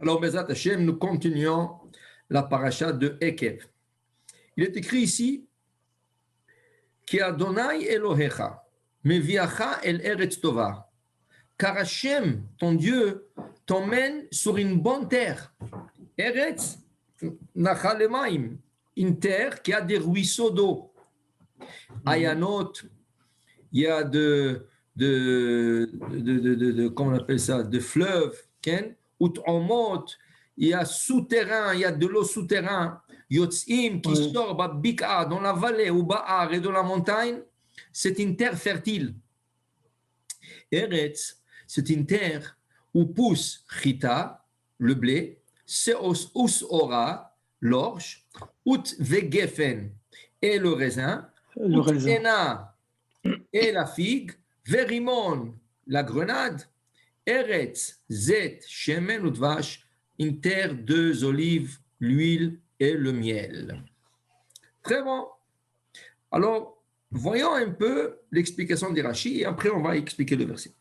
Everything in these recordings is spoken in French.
Alors, Bezat Hashem, nous continuons la paracha de Ekev. Il est écrit ici Ki Adonai Elohecha, meviacha el eretz tova. Car Hashem, ton Dieu, t'emmène sur une bonne terre. Eretz nachalemaim, une terre qui a des ruisseaux d'eau. Ayanot, il y a comment on appelle ça, de fleuves, ken, utomot, il y a souterrain, il y a de l'eau souterrain, yotzim qui sort bika dans la vallée ou ba'ar et dans la montagne, c'est une terre fertile. Eretz, c'est une terre où pousse chita, le blé, seos ora, l'orge, ut vegefen et le raisin, ut ena et la figue, verimon, la grenade, eretz, zet, shemen ou dvash, une terre d'œufs, olives, l'huile et le miel. Très bon. Alors, voyons un peu l'explication de Rashi et après on va expliquer le verset.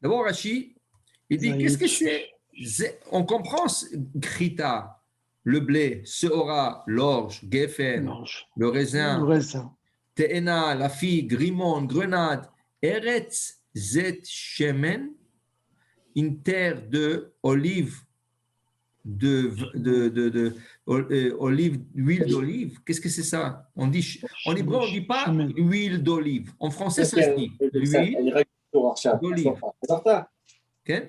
D'abord, Rashi, il dit, qu'est-ce que c'est? On comprend Grita, le blé, Seora, l'orge, Geffen, le raisin, Te'ena, la figue, Rimon, grenade, Eretz, Zet, Shemen, une terre de olive, olive, huile d'olive. Qu'est-ce que c'est ça? On dit, en hébreu, on ne dit pas huile d'olive. En français, ça se dit huile d'olive. Okay?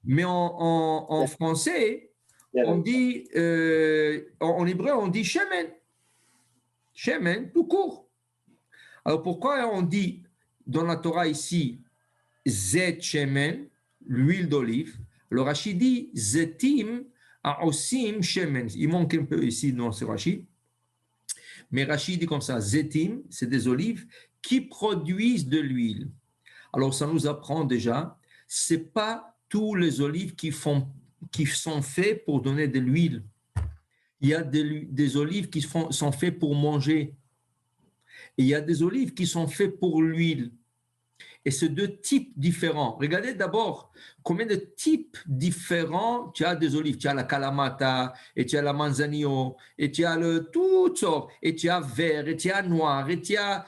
Mais en français, on dit, en hébreu, on dit shemen. Shemen, tout court. Alors pourquoi on dit dans la Torah ici zet shemen, l'huile d'olive? Le Rashi dit zetim aosim shemen. Il manque un peu ici dans ce Rashi. Mais Rashi dit comme ça, zetim, c'est des olives qui produisent de l'huile. Alors ça nous apprend déjà, c'est pas tous les olives qui sont faits pour donner de l'huile. Il y a des olives qui sont faits pour manger. Et il y a des olives qui sont faits pour l'huile. Et c'est deux types différents. Regardez d'abord combien de types différents tu as des olives. Tu as la Kalamata, et tu as la Manzanillo, et tu as toutes sortes, et tu as vert, et tu as noir, et tu as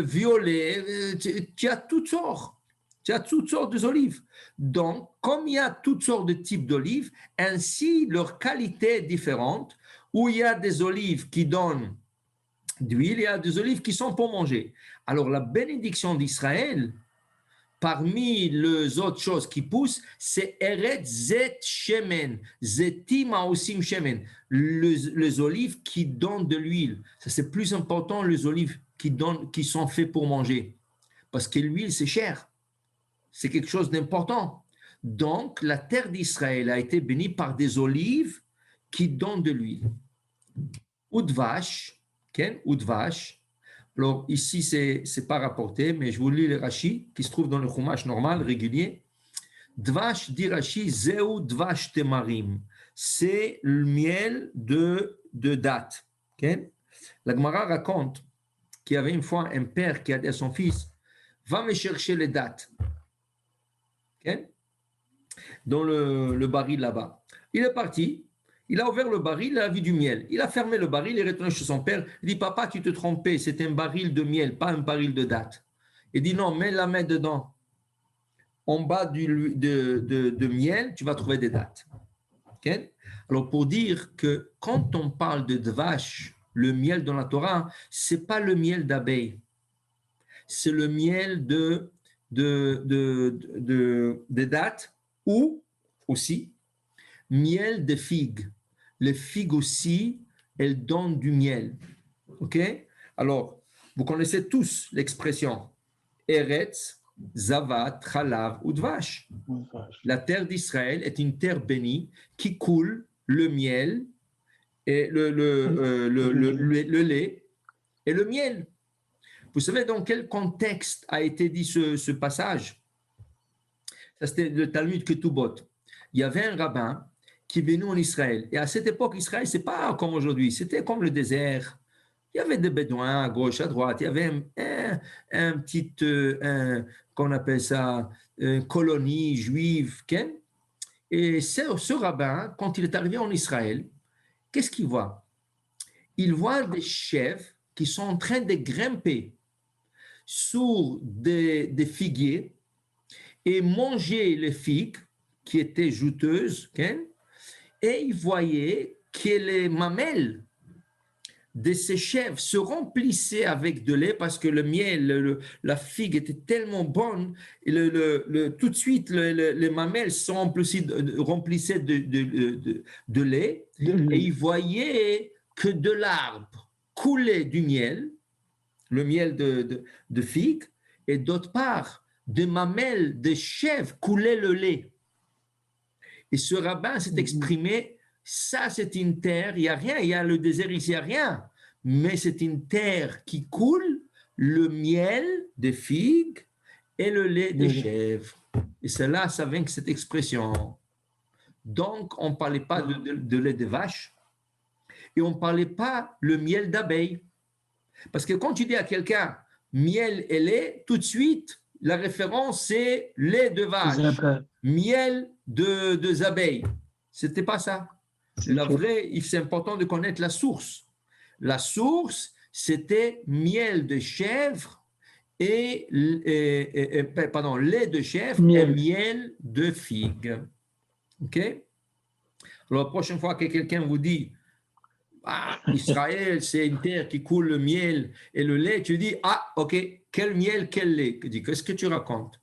violet, tu as toutes sortes. Tu as toutes sortes d'olives. Donc, comme il y a toutes sortes de types d'olives, ainsi leur qualité est différente, où il y a des olives qui donnent d'huile, il y a des olives qui sont pour manger. Alors, la bénédiction d'Israël, parmi les autres choses qui poussent, c'est Eretz Zet Shemen, Zetim Aosim Shemen, les olives qui donnent de l'huile. Ça, c'est plus important, les olives qui sont faites pour manger. Parce que l'huile, c'est cher. C'est quelque chose d'important. Donc, la terre d'Israël a été bénie par des olives qui donnent de l'huile. Udvash, Udvash. Alors, ici, c'est pas rapporté, mais je vous lis le Rashi qui se trouve dans le Chumash normal, régulier. Dvash, dit Rashi, Zeu Dvash Temarim. C'est le miel de date. La Gemara raconte qu'il y avait une fois un père qui a dit à son fils, va me chercher les dates. Dans le baril là-bas. Il est parti, il a ouvert le baril, il a vu du miel. Il a fermé le baril, il est retourné chez son père. Il dit, papa, tu te trompais, c'est un baril de miel, pas un baril de date. Il dit, non, mets la main dedans. En bas de miel, tu vas trouver des dates. Alors, pour dire que quand on parle de dvash, le miel dans la Torah, ce n'est pas le miel d'abeille. C'est le miel de dattes ou aussi miel de figues. Les figues aussi, elles donnent du miel. OK? Alors, vous connaissez tous l'expression Eretz, Zavat, Chalav ou Dvash. La terre d'Israël est une terre bénie qui coule le miel et le lait et le miel. Vous savez dans quel contexte a été dit ce passage? Ça, c'était le Talmud Ketubot. Il y avait un rabbin qui est venu en Israël. Et à cette époque, Israël, ce n'est pas comme aujourd'hui. C'était comme le désert. Il y avait des bédouins à gauche, à droite. Il y avait un petit, qu'on appelle ça, une colonie juive. Et ce rabbin, quand il est arrivé en Israël, qu'est-ce qu'il voit? Il voit des chèvres qui sont en train de grimper sur des figuiers et manger les figues qui étaient juteuses, okay? Et il voyait que les mamelles de ces chèvres se remplissaient avec de lait parce que le miel, la figue était tellement bonne, et tout de suite les mamelles se remplissaient de lait, et il voyait que de l'arbre coulait du miel, le miel de figue, et d'autre part, de mamelles de chèvres coulait le lait. Et ce rabbin s'est exprimé, ça c'est une terre, il n'y a rien, il y a le désert ici, il n'y a rien, mais c'est une terre qui coule le miel des figues et le lait des chèvres. Et c'est là, ça vient que cette expression. Donc, on ne parlait pas de lait de vache et on ne parlait pas le miel d'abeille. Parce que quand tu dis à quelqu'un miel et lait, tout de suite, la référence c'est lait de vache, miel de abeilles. C'était pas ça. La vraie, c'est important de connaître la source. La source, c'était miel de chèvre et lait de chèvre et miel de figue. OK? Alors, la prochaine fois que quelqu'un vous dit Israël, c'est une terre qui coule le miel et le lait, tu dis ok, quel miel, quel lait? Qu'est-ce que tu racontes?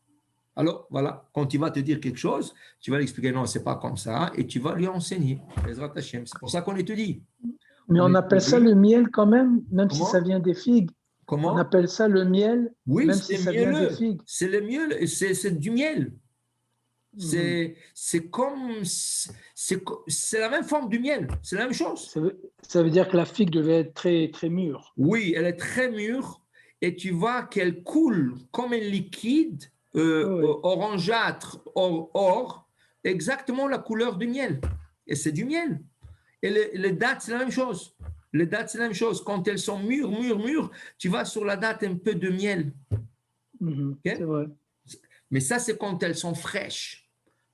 Alors, voilà, quand il va te dire quelque chose, tu vas lui expliquer non, c'est pas comme ça, et tu vas lui enseigner. C'est pour ça qu'on étudie. Mais on appelle ça le miel quand même si Comment? ça vient des figues. Comment? On appelle ça le miel, oui, même si ça vient des figues. C'est le miel, c'est du miel. C'est la même forme du miel, c'est la même chose. Ça veut dire que la figue devait être très, très mûre. Oui, elle est très mûre et tu vois qu'elle coule comme un liquide orangeâtre, or, exactement la couleur du miel. Et c'est du miel. Et les dattes, c'est la même chose. Les dattes, c'est la même chose. Quand elles sont mûres, tu vas sur la date un peu de miel. Okay? C'est vrai. Mais ça, c'est quand elles sont fraîches.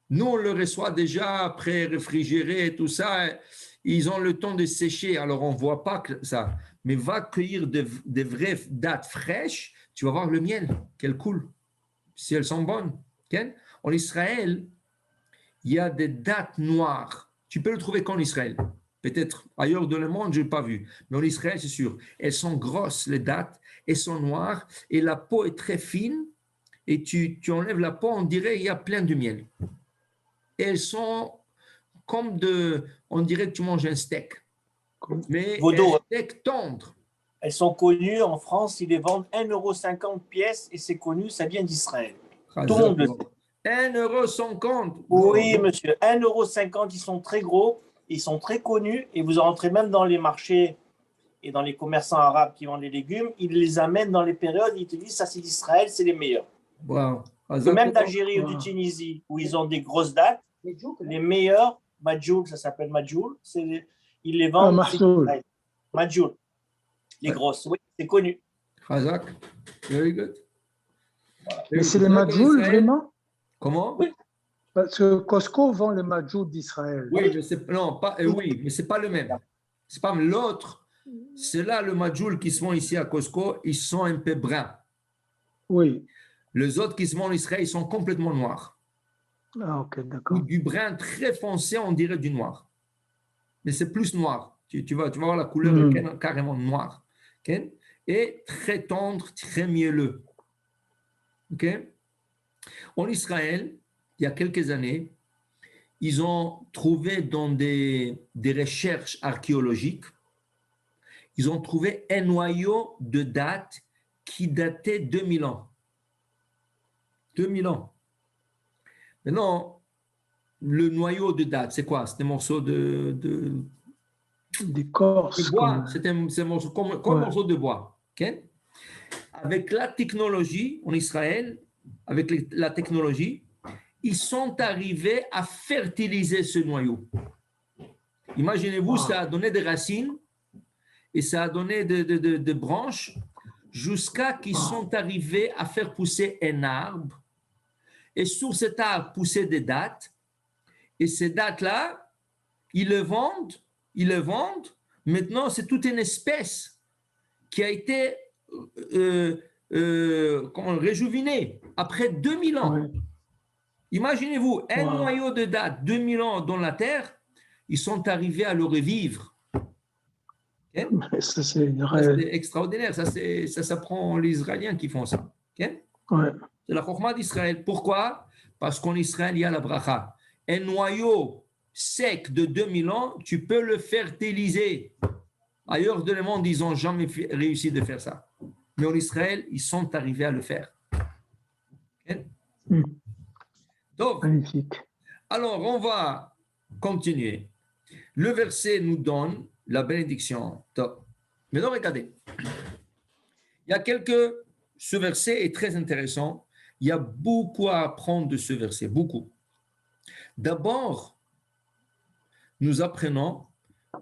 Nous, on le reçoit déjà pré-réfrigéré et tout ça. Ils ont le temps de sécher, alors on ne voit pas ça. Mais va cueillir des vraies dattes fraîches, tu vas voir le miel, qu'elle coule, si elles sont bonnes. Okay? En Israël, il y a des dattes noires. Tu peux le trouver qu'en Israël. Peut-être ailleurs dans le monde, je n'ai pas vu. Mais en Israël, c'est sûr. Elles sont grosses, les dattes, elles sont noires, et la peau est très fine. Et tu enlèves la peau, on dirait qu'il y a plein de miel. Et elles sont comme on dirait que tu manges un steak. Mais un steak tendre. Elles sont connues en France, ils les vendent 1,50 € pièce et c'est connu, ça vient d'Israël. Tout le monde le sait. 1,50 €. Oui, monsieur, 1,50 €, ils sont très gros, ils sont très connus et vous rentrez même dans les marchés et dans les commerçants arabes qui vendent les légumes, ils les amènent dans les périodes, ils te disent ça c'est d'Israël, c'est les meilleurs. Wow. Même d'Algérie ou de Tunisie où ils ont des grosses dates, les meilleurs, Majoul, ça s'appelle Majoul, ils les vendent. Majoul, les grosses, oui, c'est connu. Khazak, very good. Voilà. Mais c'est les Majoul vraiment? Comment? Oui. Parce que Costco vend les Majoul d'Israël. Oui, mais c'est pas le même. C'est pas l'autre. C'est là le Majoul qui se vend ici à Costco, ils sont un peu bruns. Oui. Les autres qui se vendent en Israël, ils sont complètement noirs. Ah, ok, d'accord. Ou du brun très foncé, on dirait du noir. Mais c'est plus noir. Tu vas voir la couleur est carrément noire. Okay? Et très tendre, très mielleux. Okay? En Israël, il y a quelques années, ils ont trouvé dans des recherches archéologiques, ils ont trouvé un noyau de date qui datait 2000 ans. 2000 ans. Maintenant, le noyau de date, c'est quoi? C'est des morceaux d'écorce. De bois. C'est un morceau comme un morceau de bois. Okay? Avec la technologie en Israël, avec la technologie, ils sont arrivés à fertiliser ce noyau. Imaginez-vous, ça a donné des racines et ça a donné des branches jusqu'à qu'ils sont arrivés à faire pousser un arbre. Et sur cet arbre poussaient des dattes. Et ces dates-là, ils le vendent. Maintenant, c'est toute une espèce qui a été réjuvénée après 2000 ans. Oui. Imaginez-vous, un Wow. noyau de date, 2000 ans dans la Terre, ils sont arrivés à le revivre. Okay? Ça, c'est Ça, c'est extraordinaire. Ça s'apprend les Israéliens qui font ça. Okay? ouais. C'est la Chokhma d'Israël. Pourquoi? Parce qu'en Israël, il y a la bracha. Un noyau sec de 2000 ans, tu peux le fertiliser. Ailleurs dans le monde, ils n'ont jamais réussi de faire ça. Mais en Israël, ils sont arrivés à le faire. Okay? Donc, Magnifique. alors, on va continuer. Le verset nous donne la bénédiction. Top. Maintenant, regardez. Il y a ce verset est très intéressant. Il y a beaucoup à apprendre de ce verset, beaucoup. D'abord, nous apprenons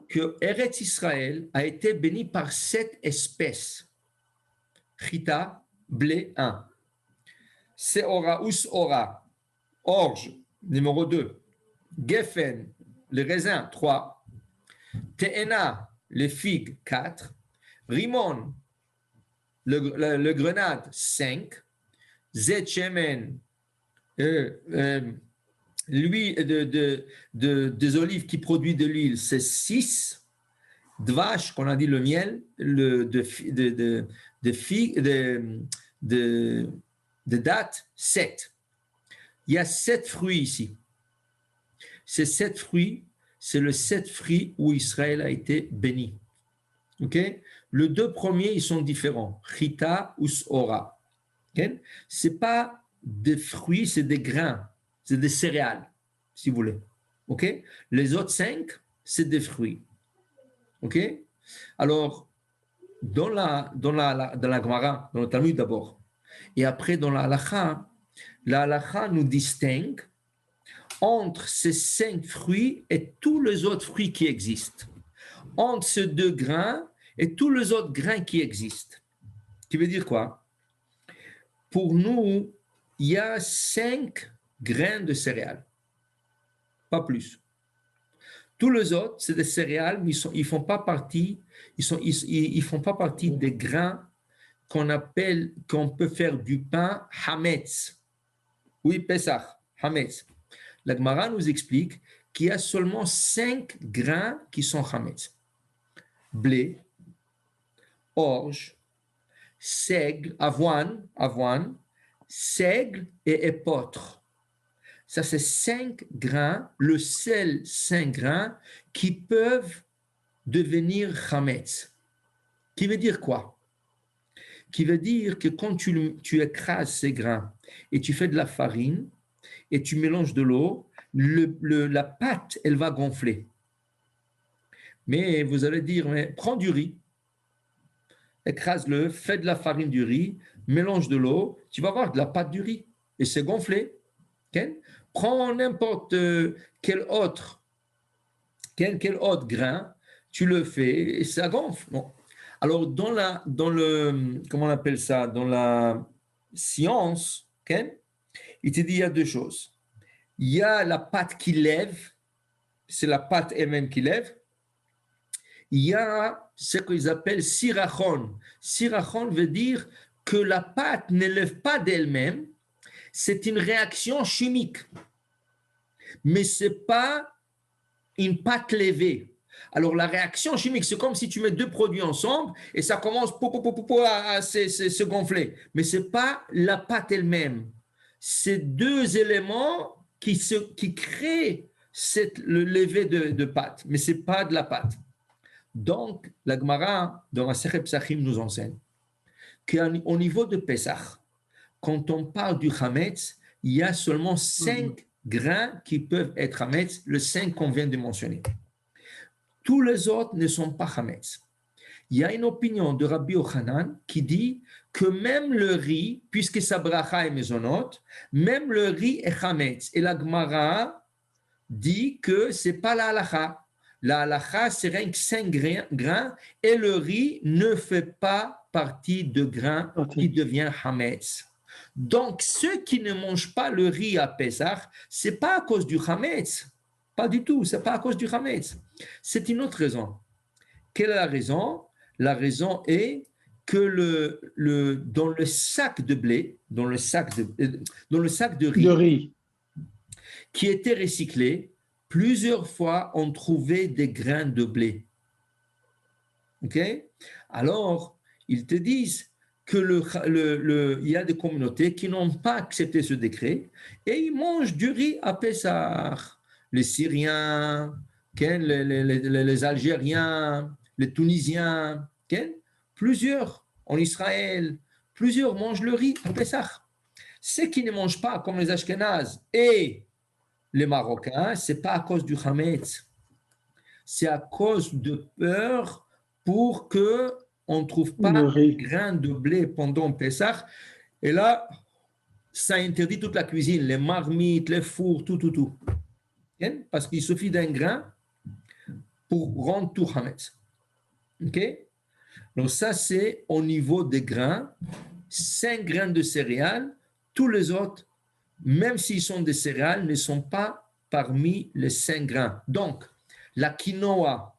que Eretz Israël a été béni par 7 espèces. Chita, blé 1. Seora, Usora, orge, numéro 2. Geffen, le raisin 3. Te'ena, les figues 4. Rimon, le grenade 5. Zet Shemen, l'huile des olives qui produit de l'huile, c'est 6. Dvash, qu'on a dit le miel, de date, 7. Il y a 7 fruits ici. Ces 7 fruits, c'est le 7 fruits où Israël a été béni. Ok? Les 2 premiers, ils sont différents. Chita ou Sora. Okay? Ce n'est pas des fruits, c'est des grains, c'est des céréales, si vous voulez. Okay? Les autres 5, c'est des fruits. Okay? Alors, dans la Gemara, dans le Talmud d'abord, et après dans la Halakha nous distingue entre ces 5 fruits et tous les autres fruits qui existent. Entre ces 2 grains et tous les autres grains qui existent. Qui veut dire quoi? Pour nous, il y a 5 grains de céréales, pas plus. Tous les autres, c'est des céréales, mais ils font pas partie. Ils font pas partie des grains qu'on peut faire du pain hametz. Oui, Pesach, hametz. La Gemara nous explique qu'il y a seulement 5 grains qui sont hametz. Blé, orge, seigle, avoine, seigle et épeautre. Ça, c'est 5 grains, le seul 5 grains qui peuvent devenir chametz. Qui veut dire quoi? Qui veut dire que quand tu écrases ces grains et tu fais de la farine et tu mélanges de l'eau, la pâte, elle va gonfler. Mais vous allez dire, mais prends du riz, écrase-le, fais de la farine du riz, mélange de l'eau, tu vas avoir de la pâte du riz et c'est gonflé. Okay? Prends n'importe quel autre grain, tu le fais et ça gonfle. Bon. Alors, dans comment on appelle ça, dans la science, okay? Il te dit il y a 2 choses. Il y a la pâte qui lève, c'est la pâte elle-même qui lève. Il y a ce qu'ils appellent sirachon. Sirachon veut dire que la pâte ne lève pas d'elle-même, c'est une réaction chimique. Mais ce n'est pas une pâte levée. Alors, la réaction chimique, c'est comme si tu mets 2 produits ensemble et ça commence à se gonfler. Mais ce n'est pas la pâte elle-même. C'est 2 éléments qui créent le lever de pâte, mais ce n'est pas de la pâte. Donc, la Gemara, dans la Sechet Psachim, nous enseigne qu'au niveau de Pesach, quand on parle du Hametz, il y a seulement 5 grains qui peuvent être Hametz, le 5 qu'on vient de mentionner. Tous les autres ne sont pas Hametz. Il y a une opinion de Rabbi Yochanan qui dit que même le riz, puisque sa bracha est mezonot, même le riz est Hametz. Et la Gemara dit que ce n'est pas la halakha. La halakha, c'est rien que 5 grains et le riz ne fait pas partie de grains qui devient Hametz. Donc, ceux qui ne mangent pas le riz à Pesach, ce n'est pas à cause du Hametz, Pas du tout, ce n'est pas à cause du Hametz. C'est une autre raison. Quelle est la raison? La raison est que dans le sac de blé, dans le sac de riz, qui était recyclé, plusieurs fois on trouvait des grains de blé. Ok? Alors, ils te disent que il y a des communautés qui n'ont pas accepté ce décret et ils mangent du riz à Pessah. Les Syriens, les Algériens, les Tunisiens, plusieurs en Israël, plusieurs mangent le riz à Pessah. Ceux qui ne mangent pas, comme les Ashkénazes et les Marocains, ce n'est pas à cause du Hametz, c'est à cause de peur pour qu'on ne trouve pas de grains de blé pendant Pessah. Et là, ça interdit toute la cuisine, les marmites, les fours, tout. Parce qu'il suffit d'un grain pour rendre tout Hametz. Ok? Donc ça, c'est au niveau des grains. 5 grains de céréales, tous les autres, même s'ils sont des céréales, ne sont pas parmi les 5 grains. Donc, la quinoa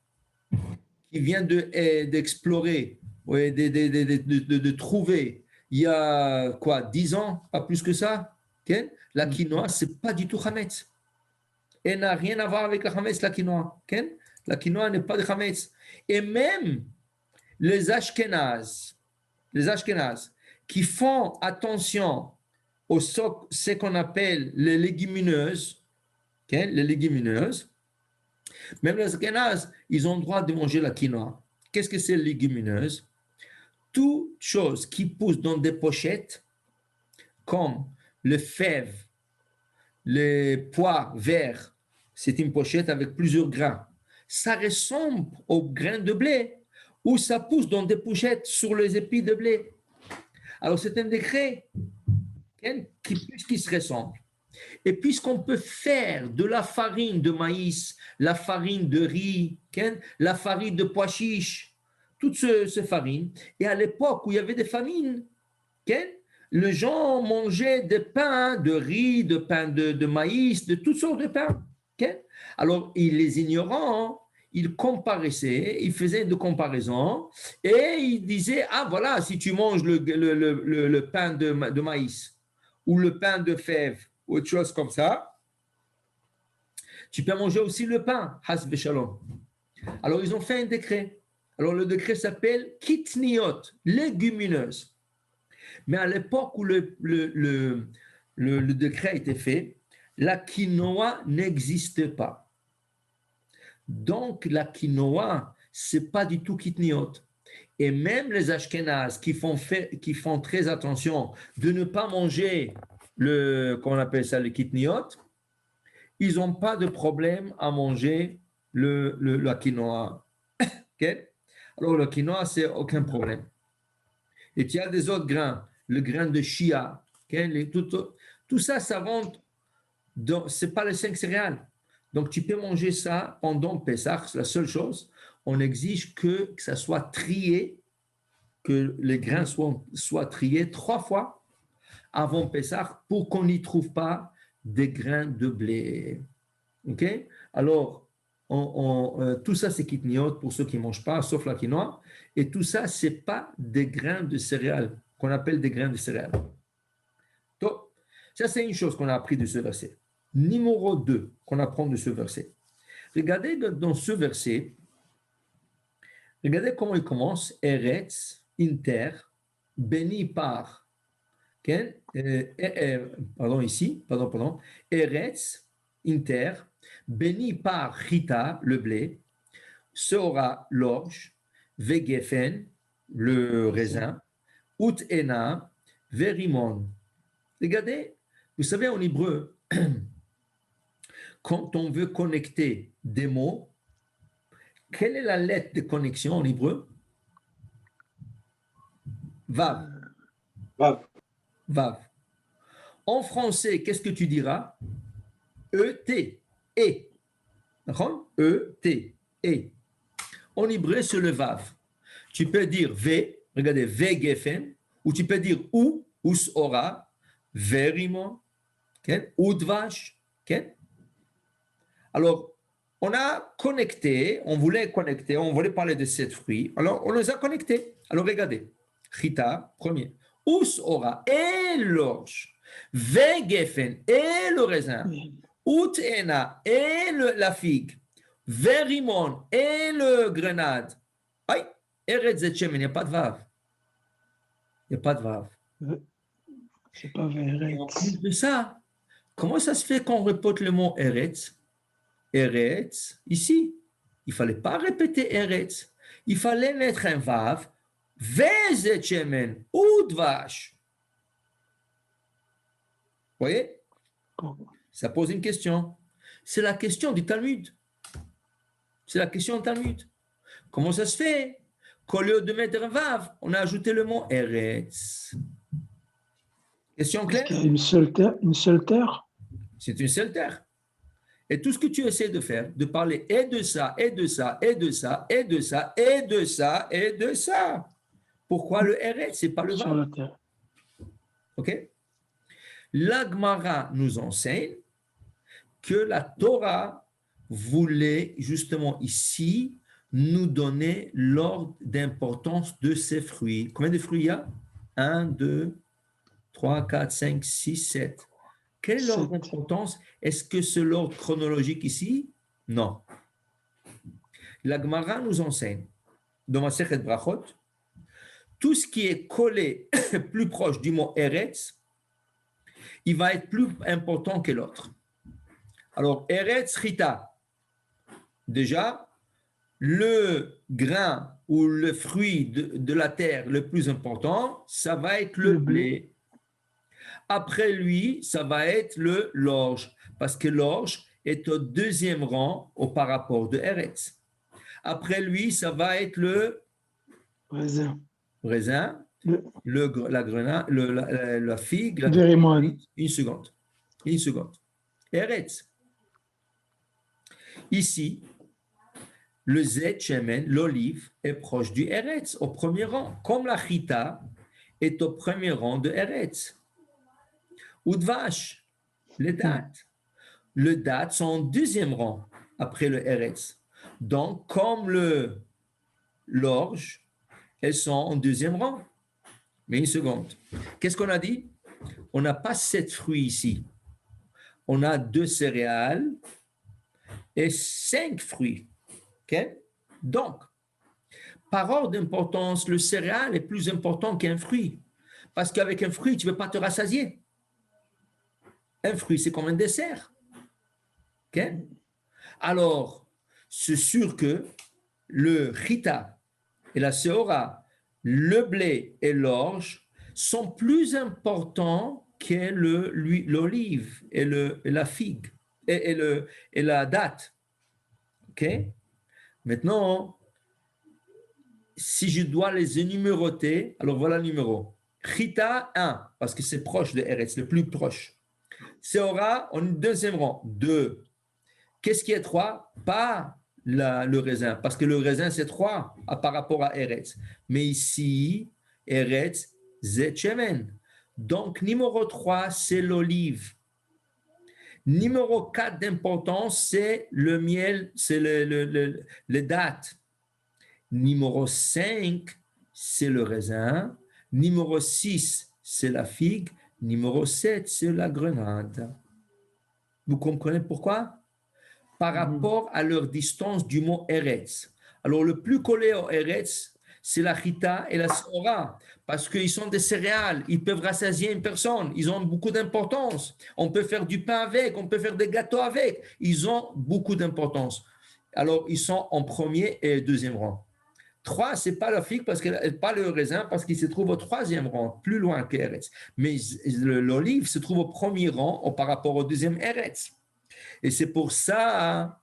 qui vient d'explorer, de trouver, il y a quoi, 10 ans, pas plus que ça, okay? La quinoa, ce n'est pas du tout Hametz. Elle n'a rien à voir avec la Hametz, la quinoa. Okay? La quinoa n'est pas de Hametz. Et même les Ashkénazes qui font attention ce qu'on appelle les légumineuses, okay? Les légumineuses, même les Ashkénazes, ils ont le droit de manger la quinoa. Qu'est-ce que c'est légumineuse? Toute chose qui pousse dans des pochettes, comme le fève, les pois verts, c'est une pochette avec plusieurs grains. Ça ressemble aux grains de blé, ou ça pousse dans des pochettes sur les épis de blé. Alors c'est un décret qui se ressemble. Et puisqu'on peut faire de la farine de maïs, la farine de riz, la farine de pois chiches, toutes ces farines, et à l'époque où il y avait des famines, les gens mangeaient des pains de riz, de pain de maïs, de toutes sortes de pains. Alors, les ignorants, ils comparaissaient, ils faisaient de comparaisons, et ils disaient, ah voilà, si tu manges le pain de maïs, ou le pain de fève, ou autre chose comme ça, tu peux manger aussi le pain, has v'shalom. Alors, ils ont fait un décret. Alors, le décret s'appelle kitniot, légumineuse. Mais à l'époque où le décret a été fait, la quinoa n'existait pas. Donc, la quinoa, ce n'est pas du tout kitniot. Et même les Ashkénazes qui font très attention de ne pas manger qu'on appelle ça le kitniot, ils n'ont pas de problème à manger la quinoa. Okay? Alors, la quinoa, c'est aucun problème. Et tu as des autres grains, le grain de chia, okay? Tout ça, ça rentre, ce n'est pas les 5 céréales. Donc, tu peux manger ça pendant Pessah. La seule chose, on exige que ça soit trié, que les grains soient triés 3 fois avant Pessah pour qu'on n'y trouve pas des grains de blé. OK? Alors, tout ça, c'est kitniot pour ceux qui ne mangent pas, sauf la quinoa. Et tout ça, ce n'est pas des grains de céréales, qu'on appelle des grains de céréales. Donc, ça, c'est une chose qu'on a appris de ce verset. Numéro 2 qu'on apprend de ce verset. Regardez dans ce verset, regardez comment il commence. Eretz, inter, béni par. Pardon, ici, pardon. Eretz, inter, béni par Chita, le blé, Seora, l'orge, Vegefen, le raisin, Ut-Ena, Verimon. Regardez, vous savez, en hébreu, quand on veut connecter des mots, quelle est la lettre de connexion en hébreu? Vav. Vav. En français, qu'est-ce que tu diras? E-T. E. E-T. E. En hébreu, c'est le Vav. Tu peux dire V, regardez, Vegefen, ou tu peux dire ou, Us-Ora, Verimon, ou Dvash. Alors, on a connecté, on voulait connecter, on voulait parler de 7 fruits. Alors, on les a connectés. Alors, regardez. Chita, premier. Ous ora et l'orge. Vegefen et le raisin. Ut ena et la figue. Verimon et le grenade. Aïe, Eretz Zetchem, il n'y a pas de vav. Il n'y a pas de vav. C'est pas Et en plus Eretz. de ça, comment ça se fait qu'on répète le mot Eretz? Eretz, ici, il ne fallait pas répéter Eretz. Il fallait mettre un vav. Vezet shemen, ou dvash. Vous voyez? Ça pose une question. C'est la question du Talmud. C'est la question du Talmud. Comment ça se fait qu'au lieu de mettre un vav, on a ajouté le mot Eretz? Question Parce claire? qu'il y a une seule terre. C'est une seule terre. Et tout ce que tu essaies de faire, de parler et de ça, et de ça, et de ça, et de ça, et de ça, et de ça. Pourquoi le Eretz, c'est pas le Sur la vav? terre. Ok? La Gemara nous enseigne que la Torah voulait justement ici nous donner l'ordre d'importance de ces fruits. Combien de fruits il y a? 1, 2, 3, 4, 5, 6, 7. Quel est l'ordre d'importance? Est-ce que c'est l'ordre chronologique ici? Non. La Gemara nous enseigne, dans Masechet Brachot, tout ce qui est collé plus proche du mot Eretz, il va être plus important que l'autre. Alors, Eretz Chita, déjà, le grain ou le fruit de la terre le plus important, ça va être le blé. Après lui, ça va être l'orge, parce que l'orge est au deuxième rang par rapport de Eretz. Après lui, ça va être le Raisin. la grenade, la figue, Vérimon. Une seconde. Eretz. Ici, le zet shemen, l'olive, est proche du Eretz, au premier rang, comme la chita est au premier rang de Eretz. Ou de vache, les dattes. Les dattes sont en deuxième rang après le Eretz. Donc, comme l'orge, elles sont en deuxième rang. Mais une seconde. Qu'est-ce qu'on a dit? On n'a pas 7 fruits ici. On a 2 céréales et 5 fruits. Okay? Donc, par ordre d'importance, le céréal est plus important qu'un fruit. Parce qu'avec un fruit, tu ne peux pas te rassasier. Un fruit, c'est comme un dessert. Okay? Alors, c'est sûr que le chita et la seora, le blé et l'orge sont plus importants que l'olive et la figue et la date. OK? Maintenant, si je dois les énuméroter, alors voilà le numéro. Chita, 1, parce que c'est proche de Eretz, le plus proche. Seora, en deuxième rang, 2. Qu'est-ce qui est 3? Pas le raisin, parce que le raisin, c'est 3 par rapport à Eretz. Mais ici, Eretz, Zet Shemen. Donc, numéro 3, c'est l'olive. Numéro 4 d'importance, c'est le miel, c'est le date. Numéro 5, c'est le raisin. Numéro 6, c'est la figue. Numéro 7, c'est la grenade. Vous comprenez pourquoi? Par rapport à leur distance du mot Eretz. Alors, le plus collé au Eretz, c'est la chita et la seora, parce qu'ils sont des céréales, ils peuvent rassasier une personne, ils ont beaucoup d'importance. On peut faire du pain avec, on peut faire des gâteaux avec, ils ont beaucoup d'importance. Alors, ils sont en premier et deuxième rang. 3, ce n'est pas la figue, parce que pas le raisin, parce qu'il se trouve au troisième rang, plus loin que Eretz. Mais l'olive se trouve au premier rang par rapport au deuxième Eretz. Et c'est pour ça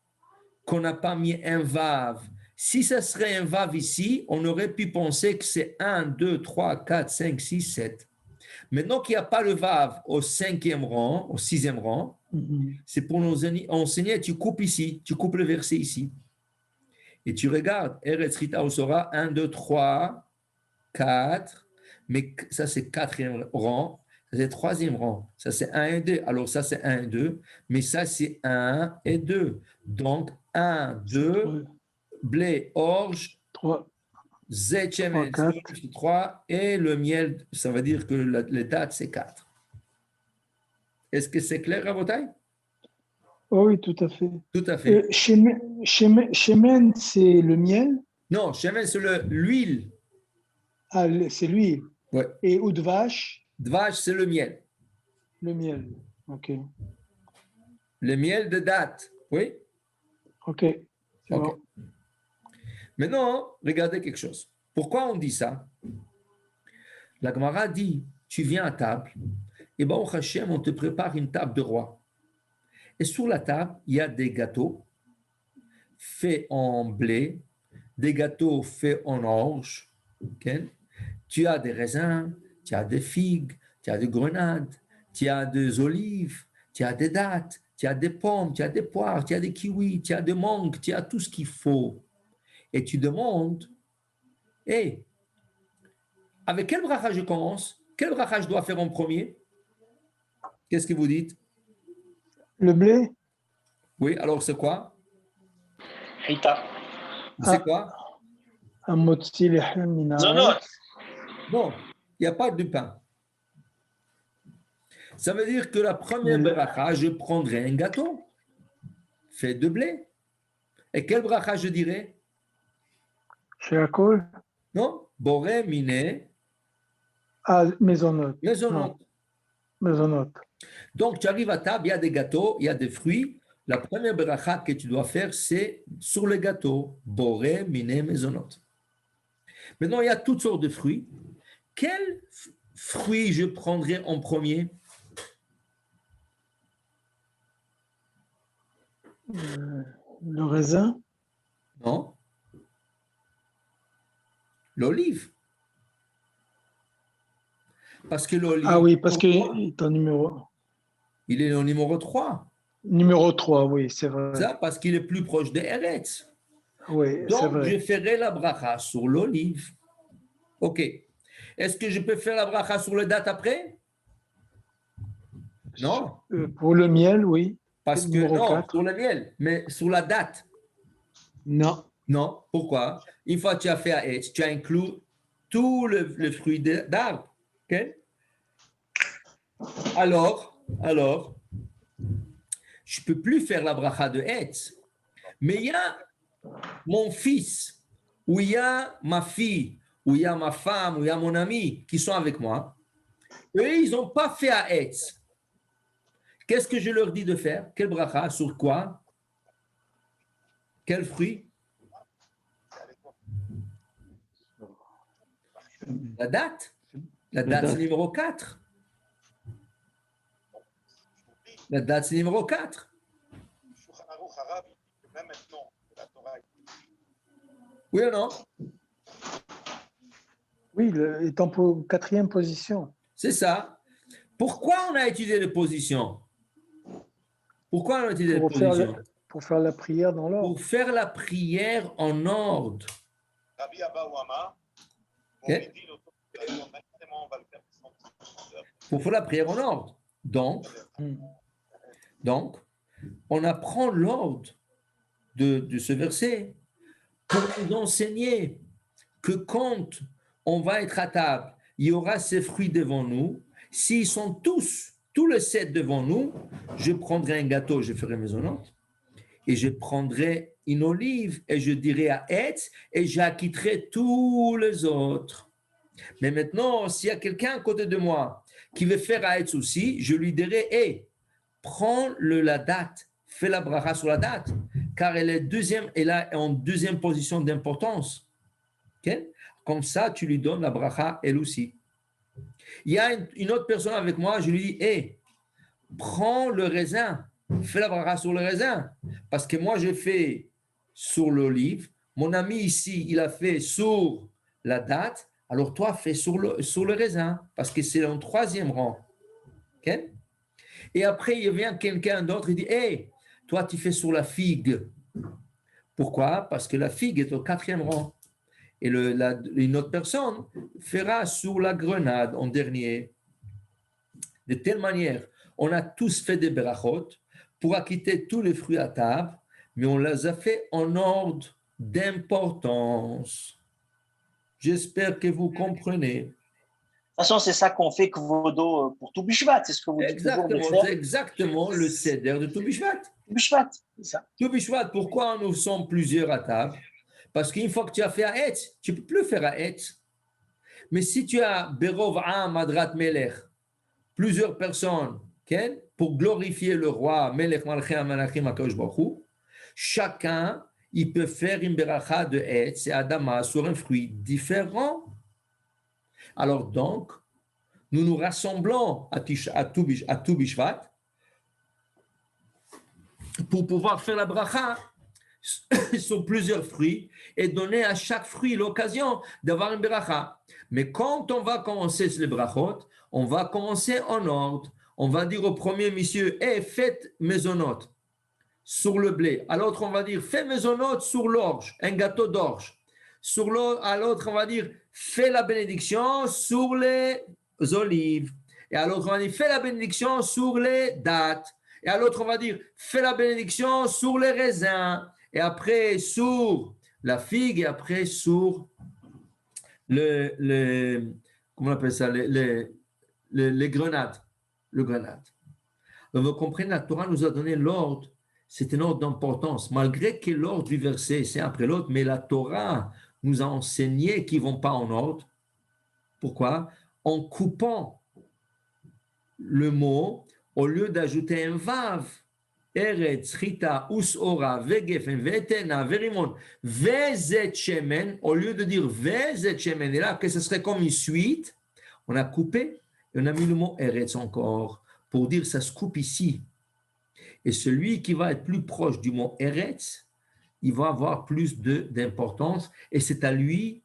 qu'on n'a pas mis un vav. Si ça serait un vav ici, on aurait pu penser que c'est 1, 2, 3, 4, 5, 6, 7. Maintenant qu'il n'y a pas le vav au cinquième rang, au sixième rang, c'est pour nous enseigner, tu coupes ici, tu coupes le verset ici. Et tu regardes, Eretz Chita Osora, 1, 2, 3, 4, mais ça c'est quatrième rang, ça c'est troisième rang, ça c'est 1 et 2, alors ça c'est 1 et 2, mais ça c'est 1 et 2. Donc 1, 2, blé, orge, 3, zet, shemen, 3, et le miel, ça veut dire que les dates, c'est 4. Est-ce que c'est clair, Rabotai? Oh oui, tout à fait. Tout à fait. Shemen, c'est le miel. Non, shemen, c'est l'huile. Ah, c'est l'huile. Ouais. Et udvash? Dvash, c'est le miel. Le miel. Ok. Le miel de date. Oui? Ok. C'est bon. Maintenant, regardez quelque chose. Pourquoi on dit ça? La Gemara dit, tu viens à table, et ben au Hachem, on te prépare une table de roi. Et sur la table, il y a des gâteaux faits en blé, des gâteaux faits en orge. Okay? Tu as des raisins, tu as des figues, tu as des grenades, tu as des olives, tu as des dattes, tu as des pommes, tu as des poires, tu as des kiwis, tu as des mangues, tu as tout ce qu'il faut. Et tu demandes, hey, avec quel bracha je commence? Quel bracha je dois faire en premier? Qu'est-ce que vous dites? Le blé? Oui, alors c'est quoi? Hita. C'est quoi? Amotzi lechem min Zonot. Non, il n'y a pas de pain. Ça veut dire que la première bracha, je prendrai un gâteau fait de blé. Et quel bracha je dirais? Sheakol? Non? Boré, miné, Ah, mezonot. maisonnante. Mezonot. Donc, tu arrives à table, il y a des gâteaux, il y a des fruits. La première bracha que tu dois faire, c'est sur le gâteau. Boré, miné, maisonnante. Maintenant, il y a toutes sortes de fruits. Quel fruit je prendrai en premier? Le raisin? Non? L'olive. Parce que l'olive. Ah oui, parce qu'il est en numéro. Il est au numéro 3. Numéro 3, oui, c'est vrai. Ça, parce qu'il est plus proche de Eretz. Oui, c'est Donc, vrai. je ferai la bracha sur l'olive. OK. Est-ce que je peux faire la bracha sur le date après? Non. Pour le miel, oui. Parce que Numéro non, 4. sur le miel, mais sur la date. Non. Non. Pourquoi? Une fois que tu as fait Eretz, tu as inclus tout le fruit d'arbre. OK? Alors, je ne peux plus faire la bracha de Eretz. Mais il y a mon fils, ou il y a ma fille, ou il y a ma femme, ou il y a mon ami qui sont avec moi. Eux, ils n'ont pas fait à Etz. Qu'est-ce que je leur dis de faire? Quel bracha? Sur quoi? Quel fruit? La date. La date, c'est numéro 4. La date, c'est numéro 4. Oui ou non? Oui, il est en 4e position. C'est ça. Pourquoi on a étudié les positions? Pourquoi on a étudié les positions? Pour faire la prière dans l'ordre. Pour faire la prière en ordre. Okay. Pour faire la prière en ordre. Donc, on apprend l'ordre de ce verset pour nous enseigner que quand on va être à table, il y aura ces fruits devant nous. S'ils sont tous les 7 devant nous, je prendrai un gâteau, je ferai maisonnante, et je prendrai une olive, et je dirai à Etz, et j'acquitterai tous les autres. Mais maintenant, s'il y a quelqu'un à côté de moi qui veut faire à Etz aussi, je lui dirai, hey, prends la date, fais la bracha sur la date, car elle est en deuxième position d'importance. Okay? Comme ça, tu lui donnes la bracha, elle aussi. Il y a une autre personne avec moi, je lui dis, hey, prends le raisin, fais la bracha sur le raisin, parce que moi, j'ai fait sur l'olive, mon ami ici, il a fait sur la date, alors toi, fais sur le raisin, parce que c'est en 3e rang. Okay? Et après, il vient quelqu'un d'autre, il dit, hey, toi, tu fais sur la figue. Pourquoi? Parce que la figue est au 4e rang. Et une autre personne fera sur la grenade en dernier. De telle manière, on a tous fait des berachot pour acquitter tous les fruits à table, mais on les a fait en ordre d'importance. J'espère que vous comprenez. De toute façon, c'est ça qu'on fait Kvodo pour tout Bishvat, c'est ce que vous dites toujours de faire. C'est exactement le Seder de tout Bishvat. Bishvat, c'est ça. Tout Bishvat, pourquoi nous sommes plusieurs à table? Parce qu'une fois que tu as fait Haetz, tu ne peux plus faire Haetz. Mais si tu as Berov Am Adrat Melech, plusieurs personnes, okay, pour glorifier le roi Melech Malchei Malachim HaKadosh Baruch Hu, chacun, il peut faire une beracha de Haetz et Adama sur un fruit différent. Alors donc, nous nous rassemblons à tout Bishvat pour pouvoir faire la bracha sur plusieurs fruits et donner à chaque fruit l'occasion d'avoir une bracha. Mais quand on va commencer les brachot, on va commencer en ordre. On va dire au premier monsieur, faites maisonnote sur le blé. À l'autre, on va dire, fais maisonnote sur l'orge, un gâteau d'orge. À l'autre, on va dire, fais la bénédiction sur les olives. Et à l'autre, on va dire, fais la bénédiction sur les dattes. Et à l'autre, on va dire, fais la bénédiction sur les raisins. Et après, sur la figue. Et après, sur comment on appelle ça, les grenades. Le grenade. Donc, vous comprenez, la Torah nous a donné l'ordre. C'est un ordre d'importance. Malgré que l'ordre du verset, c'est après l'autre, mais la Torah nous a enseigné qu'ils ne vont pas en ordre. Pourquoi? En coupant le mot, au lieu d'ajouter un vav, Eretz, Chita, Usora, Vegefen, Vetena, Verimon, Vezet Shemen, au lieu de dire Vezet Shemen, et là, que ce serait comme une suite, on a coupé et on a mis le mot Eretz encore, pour dire ça se coupe ici. Et celui qui va être plus proche du mot Eretz, il va avoir plus d'importance, et c'est à lui,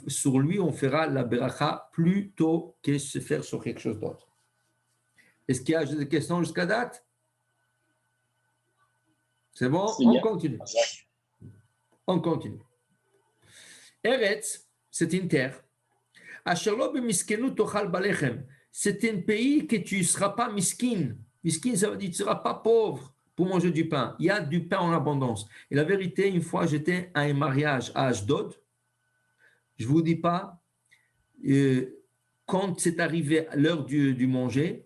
sur lui, on fera la beracha plutôt que se faire sur quelque chose d'autre. Est-ce qu'il y a des questions jusqu'à date? C'est bon? On continue. On continue. Eretz, c'est une terre. C'est un pays que tu ne seras pas miskin. Miskin, ça veut dire que tu ne seras pas pauvre pour manger du pain. Il y a du pain en abondance. Et la vérité, une fois, j'étais à un mariage à Ashdod. Je ne vous dis pas, quand c'est arrivé l'heure du manger,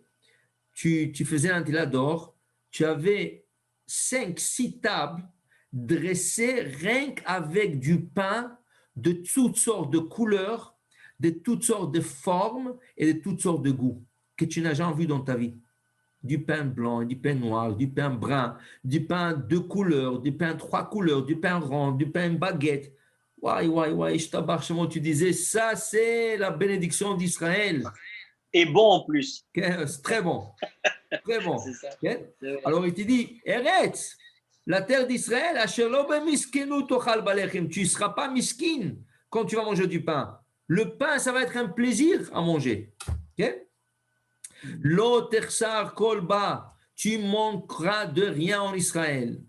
tu faisais un tilador, tu avais 5-6 tables dressées rien qu'avec du pain de toutes sortes de couleurs, de toutes sortes de formes et de toutes sortes de goûts que tu n'as jamais vu dans ta vie. Du pain blanc, du pain noir, du pain brun, du pain 2 couleurs, du pain 3 couleurs, du pain rond, du pain baguette. Tu disais, ça c'est la bénédiction d'Israël. Et bon en plus. C'est très bon. Très bon. Okay? Alors il te dit, Eretz, la terre d'Israël, tu ne seras pas miskin quand tu vas manger du pain. Le pain, ça va être un plaisir à manger. Okay? L'otersar kolba, tu manqueras de rien en Israël.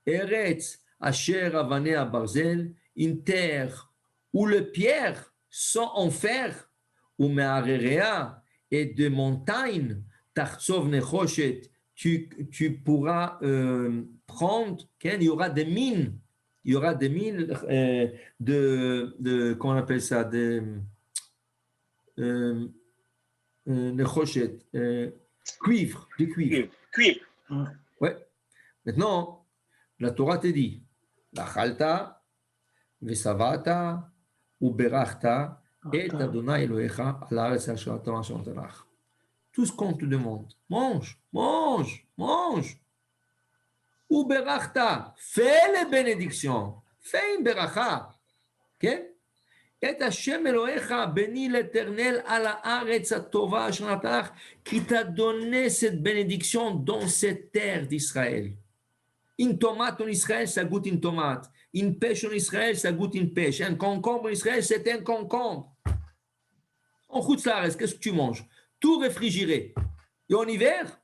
Eretz, asher avanea barzel, une terre où les pierres sont en fer, ou me'arerea, et de montagnes, tartsov nechoshet, tu pourras prendre, il y aura des mines. Il y aura des mines comment on appelle ça, nechoshet, cuivre, du cuivre. Cuivre. Ouais. Maintenant, la Torah te dit, la chalta, vesavata, ou berachta, et Adonai Elohecha à l'Aaretz asher ata lach. Tout ce qu'on te demande, mange, mange, mange. Ou berachta, fais les bénédictions, fais une beracha. Ok? Et Hashem Elohecha, bénis l'Éternel à la Haaretz Tova asher ata lach, qui t'a donné cette bénédiction dans cette terre d'Israël. Une tomate en Israël, ça goûte une tomate. Une pêche en Israël, ça goûte une pêche. Un concombre en Israël, c'est un concombre. En Chutz-Laaretz, qu'est-ce que tu manges? Tout réfrigéré. Et en hiver,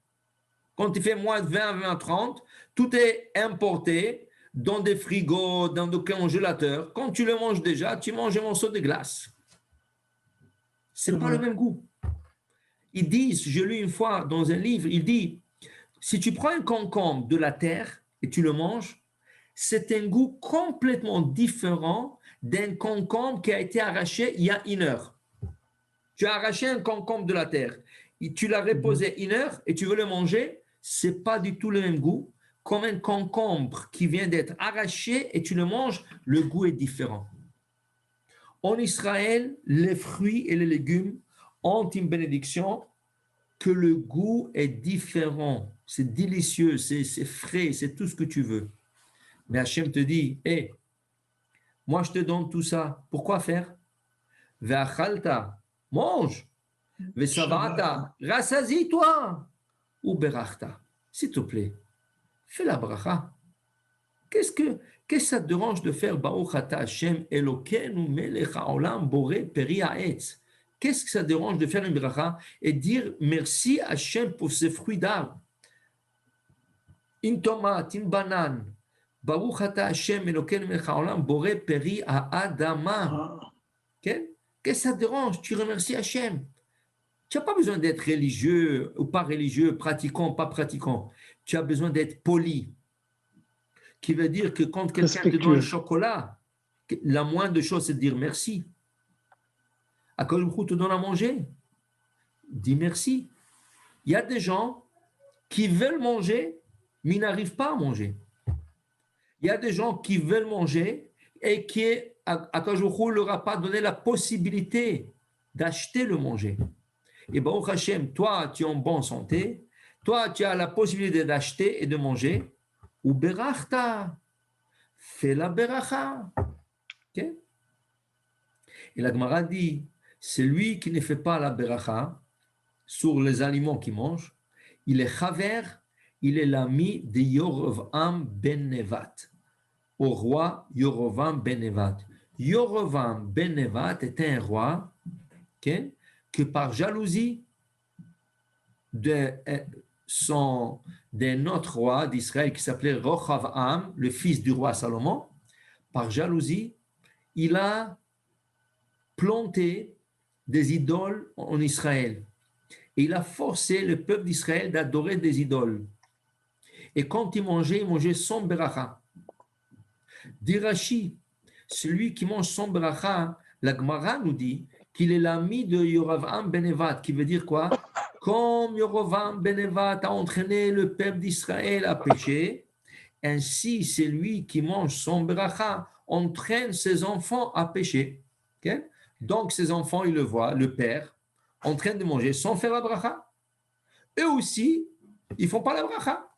quand il fait moins de 20, 20, 30, tout est importé dans des frigos, dans des congélateurs. Quand tu le manges déjà, tu manges un morceau de glace. C'est pas le même goût. Ils disent, je lu une fois dans un livre, il dit, si tu prends un concombre de la terre et tu le manges, c'est un goût complètement différent d'un concombre qui a été arraché il y a 1 heure. Tu as arraché un concombre de la terre, et tu l'as reposé 1 heure et tu veux le manger, c'est pas du tout le même goût. Comme un concombre qui vient d'être arraché et tu le manges, le goût est différent. En Israël, les fruits et les légumes ont une bénédiction que le goût est différent. C'est délicieux, c'est frais, c'est tout ce que tu veux. Mais Hachem te dit, hé, moi je te donne tout ça. Pourquoi faire? Ve'achalta, mange. Ve'savata, rassasie-toi. Ou berachta, s'il te plaît, fais la bracha. Qu'est-ce que ça te dérange de faire Baruch ata Hashem Elokeinu melech haolam boré peri haetz? Qu'est-ce que ça te dérange de faire une bracha et dire merci Hashem pour ces fruits d'arbre? Une tomate, une banane. Baruch ata Hashem Elokeinu melech haolam boré peri haadama. Qu'est-ce que ça te dérange? Tu remercies Hashem. Tu n'as pas besoin d'être religieux ou pas religieux, pratiquant ou pas pratiquant. Tu as besoin d'être poli. Qui veut dire que quand quelqu'un te donne un chocolat, la moindre chose, c'est de dire merci. Akadosh Baruch Hu te donne à manger, dis merci. Il y a des gens qui veulent manger, mais ils n'arrivent pas à manger. Il y a des gens qui veulent manger et qui, Akadosh Baruch Hu ne leur a pas donné la possibilité d'acheter le manger. Et Baruch Hashem, toi, tu es en bonne santé, toi, tu as la possibilité d'acheter et de manger. Ou berachta, fais la beracha. Okay? Et la Gemara dit, celui qui ne fait pas la beracha sur les aliments qu'il mange, il est chaver, il est l'ami de Yorovam ben Nevat, au roi Yorovam ben Nevat. Yorovam ben Nevat était un roi okay, que par jalousie d'un autre roi d'Israël qui s'appelait Rochavam, le fils du roi Salomon, par jalousie, il a planté des idoles en Israël. Et il a forcé le peuple d'Israël d'adorer des idoles. Et quand il mangeait sans beracha. Dirachi, celui qui mange sans beracha, la Gemara nous dit qu'il est l'ami de Yorovam ben Nevat, qui veut dire quoi? Comme Yorovam ben Nevat a entraîné le peuple d'Israël à pécher, ainsi c'est lui qui mange son bracha entraîne ses enfants à pécher. Okay? Donc ses enfants, ils le voient, le père, en train de manger sans faire la bracha. Eux aussi, ils ne font pas la bracha.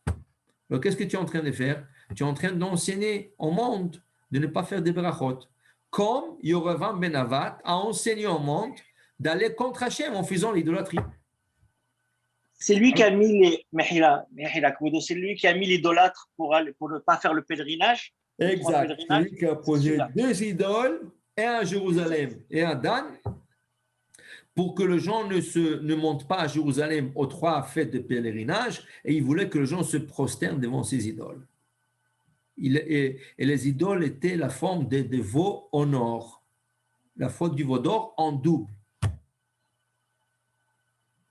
Alors qu'est-ce que tu es en train de faire? Tu es en train d'enseigner au monde de ne pas faire des brachot. Comme Yorovam ben Nevat a enseigné au monde d'aller contre Hachem en faisant l'idolâtrie. C'est lui qui a mis les c'est lui qui a mis l'idolâtre pour ne pas faire le pèlerinage. Exact. C'est lui qui a posé 2 idoles, un à Jérusalem et un à Dan, pour que les gens ne montent pas à Jérusalem aux 3 fêtes de pèlerinage, et il voulait que les gens se prosternent devant ces idoles. Et les idoles étaient la forme des veaux en or, la faute du veau d'or en double.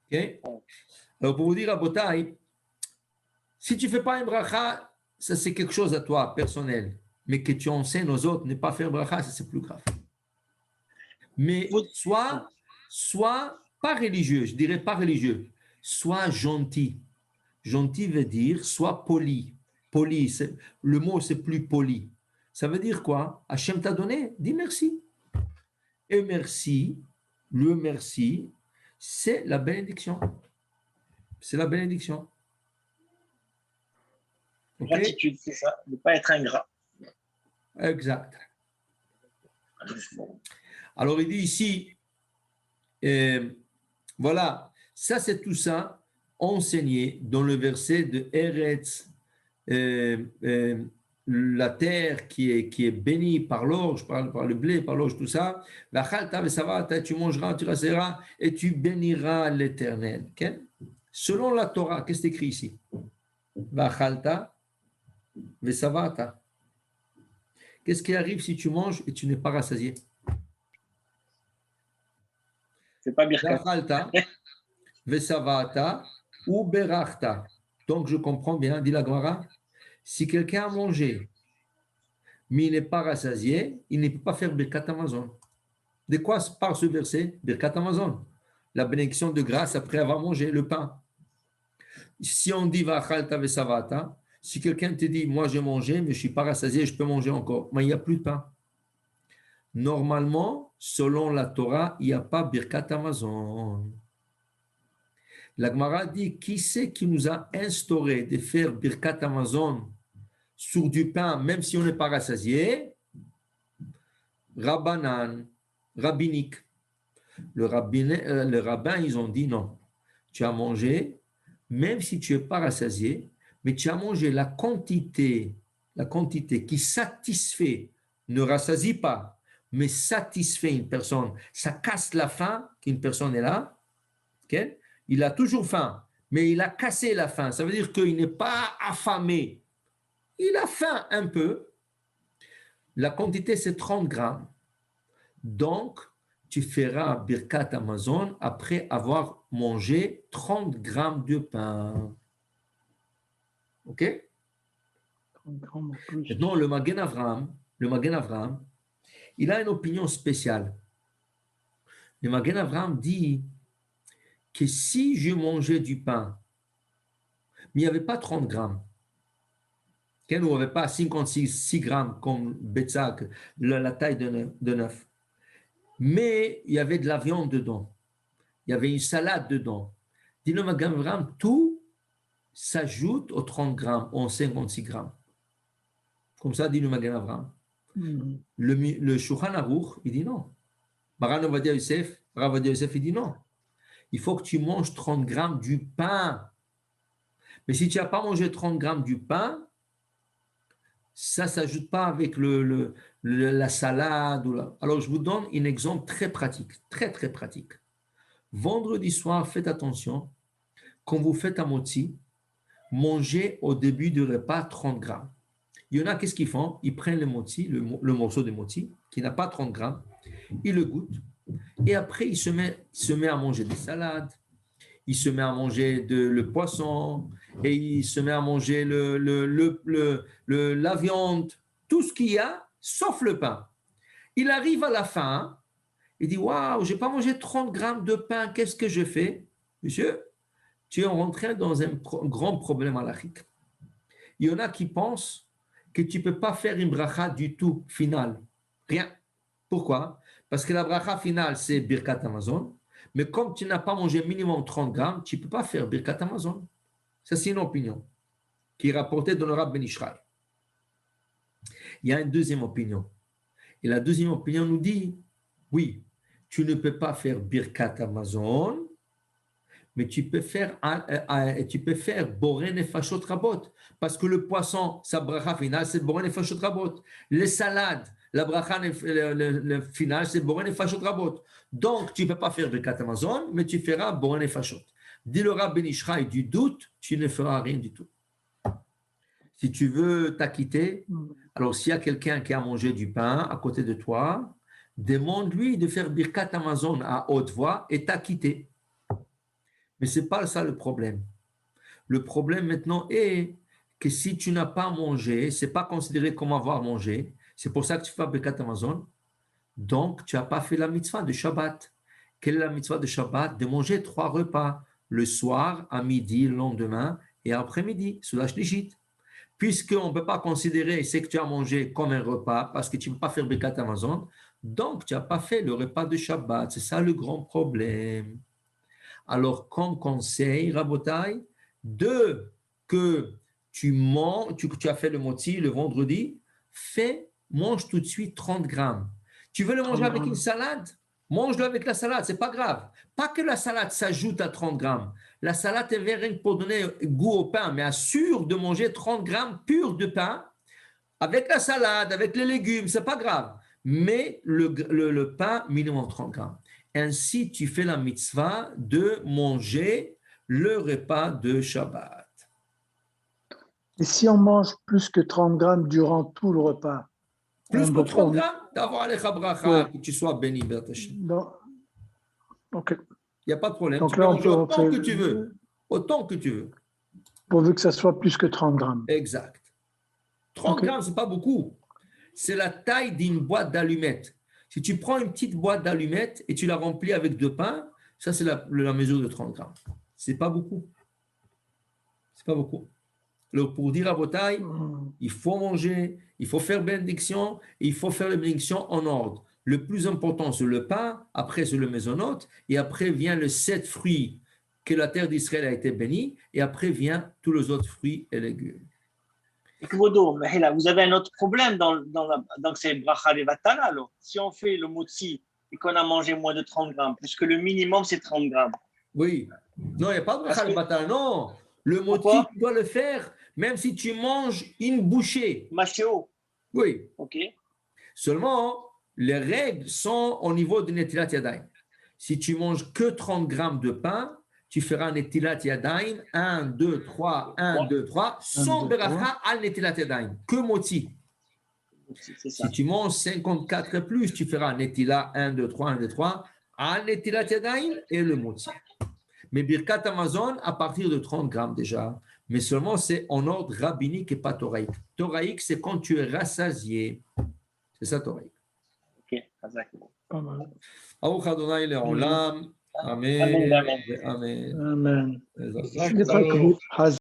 Okay? Alors pour vous dire à Botaï, si tu ne fais pas un bracha, ça c'est quelque chose à toi, personnel, mais que tu enseignes aux autres ne pas faire bracha, ça c'est plus grave. Mais sois pas religieux, je dirais pas religieux, sois gentil. Gentil veut dire sois poli. Poli, le mot c'est plus poli. Ça veut dire quoi? Hachem t'a donné, dis merci. Et merci, le merci, c'est la bénédiction. C'est la bénédiction. Okay? Gratitude, c'est ça, ne pas être ingrat. Exact. Alors il dit ici, voilà, ça c'est tout ça enseigné dans le verset de Eretz, la terre qui est bénie par l'orge, par le blé, par l'orge, tout ça. Tu mangeras, tu rasseras et tu béniras l'Éternel. Okay? Selon la Torah, qu'est-ce qui est écrit ici? Qu'est-ce qui arrive si tu manges et tu n'es pas rassasié? C'est pas bien. Donc je comprends bien, dit la Gemara, si quelqu'un a mangé mais il n'est pas rassasié, il ne peut pas faire Birkat Hamazon. De quoi parle ce verset? Birkat Hamazon. La bénédiction de grâce après avoir mangé le pain. Si on dit Vachalta Vesavata, si quelqu'un te dit, moi j'ai mangé, mais je ne suis pas rassasié, je peux manger encore, mais il n'y a plus de pain. Normalement, selon la Torah, il n'y a pas Birkat Hamazon. La Gemara dit, qui c'est qui nous a instauré de faire Birkat Hamazon sur du pain, même si on n'est pas rassasié? Rabbanan, rabbinique. Le rabbin, ils ont dit non. Tu as mangé, même si tu n'es pas rassasié, mais tu as mangé la quantité qui satisfait, ne rassasie pas, mais satisfait une personne. Ça casse la faim qu'une personne est là. Okay? Il a toujours faim, mais il a cassé la faim. Ça veut dire qu'il n'est pas affamé. Il a faim un peu. La quantité, c'est 30 grammes. Donc, tu feras Birkat Hamazon après avoir mangé 30 grammes de pain. OK? 30 grammes en plus. Maintenant, le Magen Avraham, il a une opinion spéciale. Le Magen Avraham dit que si je mangeais du pain, mais il n'y avait pas 30 grammes, qu'il n'y avait pas 56 grammes comme Betzak, la taille d'un œuf, mais il y avait de la viande dedans, il y avait une salade dedans. Dit le Magen Avraham, tout s'ajoute aux 30 grammes, aux 56 grammes. Comme ça, dit le Magen Avraham. Le Shulchan Aruch, il dit non. Maran Ovadia Yosef, il dit non. Il faut que tu manges 30 grammes du pain. Mais si tu n'as pas mangé 30 grammes du pain, ça ne s'ajoute pas avec la salade. Alors, je vous donne un exemple très pratique, très, très pratique. Vendredi soir, faites attention, quand vous faites un motzi, mangez au début du repas 30 grammes. Il y en a, qu'est-ce qu'ils font? Ils prennent le motzi, le morceau de motzi, qui n'a pas 30 grammes, ils le goûtent, et après, il se met à manger des salades, il se met à manger le poisson, et il se met à manger la viande, tout ce qu'il y a, sauf le pain. Il arrive à la fin, il dit, waouh, je n'ai pas mangé 30 grammes de pain, qu'est-ce que je fais? Monsieur, tu es rentré dans un grand problème halachique. Il y en a qui pensent que tu ne peux pas faire une bracha du tout finale. Rien. Pourquoi? Parce que la bracha finale, c'est Birkat Hamazon. Mais comme tu n'as pas mangé minimum 30 grammes, tu ne peux pas faire Birkat Hamazon. Ça, c'est une opinion qui est rapportée dans le Rav Ben Ishraï. Il y a une deuxième opinion. Et la deuxième opinion nous dit, oui, tu ne peux pas faire Birkat Hamazon, mais tu peux faire Boré Nefashot Rabot. Parce que le poisson, sa bracha finale, c'est Boré Nefashot Rabot. Les salades, la bracha finale, c'est Boré Nefashot Rabot. Donc, tu ne peux pas faire Birkat Hamazon, mais tu feras Boré Nefashot. Dit le Rav Ben Ishraï du doute, tu ne feras rien du tout. Si tu veux t'acquitter, alors s'il y a quelqu'un qui a mangé du pain à côté de toi, demande-lui de faire Birkat Hamazon à haute voix et t'acquitter. Mais ce n'est pas ça le problème. Le problème maintenant est que si tu n'as pas mangé, ce n'est pas considéré comme avoir mangé. C'est pour ça que tu fais Birkat Hamazon. Donc, tu n'as pas fait la mitzvah de Shabbat. Quelle est la mitzvah de Shabbat? De manger 3 repas. Le soir, à midi, le lendemain et après-midi, sous la shlichit. Puisqu'on ne peut pas considérer ce que tu as mangé comme un repas parce que tu ne peux pas faire Birkat Hamazon, donc tu n'as pas fait le repas de Shabbat. C'est ça le grand problème. Alors, comme conseil, Rabotai, que tu as fait le moti le vendredi, mange tout de suite 30 grammes. Tu veux le manger avec une salade? Mange-le avec la salade, c'est pas grave. Pas que la salade s'ajoute à 30 grammes. La salade est rien pour donner goût au pain, mais assure de manger 30 grammes purs de pain avec la salade, avec les légumes, c'est pas grave. Mais le pain, minimum 30 grammes. Ainsi, tu fais la mitzvah de manger le repas de Shabbat. Et si on mange plus que 30 grammes durant tout le repas? Plus que 30 grammes, d'avoir les bracha, que tu sois béni, Ok. Il n'y a pas de problème. Donc tu peux manger autant que tu veux. Autant que tu veux. Pourvu que ça soit plus que 30 grammes. Exact. 30 grammes, ce n'est pas beaucoup. c'est la taille d'une boîte d'allumettes. Si tu prends une petite boîte d'allumettes et tu la remplis avec 2 pains, ça c'est la mesure de 30 grammes. C'est pas beaucoup. C'est pas beaucoup. Alors pour dire à vos tailles, il faut manger, il faut faire bénédiction, et il faut faire la bénédiction en ordre. Le plus important, c'est le pain, après c'est le mésonote, et après vient le 7 fruits que la terre d'Israël a été bénie, et après vient tous les autres fruits et légumes. Mais là, vous avez un autre problème dans ces bracha levatala. Si on fait le motzi et qu'on a mangé moins de 30 grammes, puisque le minimum c'est 30 grammes. Oui. Non, il n'y a pas de bracha levatala, non. Le motzi, tu dois le faire même si tu manges une bouchée. Machéo. Oui. Ok. Seulement, les règles sont au niveau de Netilat Yadayim. Si tu manges que 30 grammes de pain, tu feras Netilat Yadayim 1, 2, 3, 1, 2, 3, sans beracha al Netilat Yadayim, que motzi. Si tu manges 54 et plus, tu feras Netilat 1, 2, 3, 1, 2, 3, al Netilat Yadayim et le motzi. Mais Birkat Amazon, à partir de 30 grammes déjà, mais seulement c'est en ordre rabbinique et pas thoraïque. Thoraïque, c'est quand tu es rassasié. C'est ça, thoraïque. Ok, exactement. Pas mal. Aouch Adonai Le'olam. Amen. Amen. Amen. Amen. Amen. Je suis d'accord avec vous.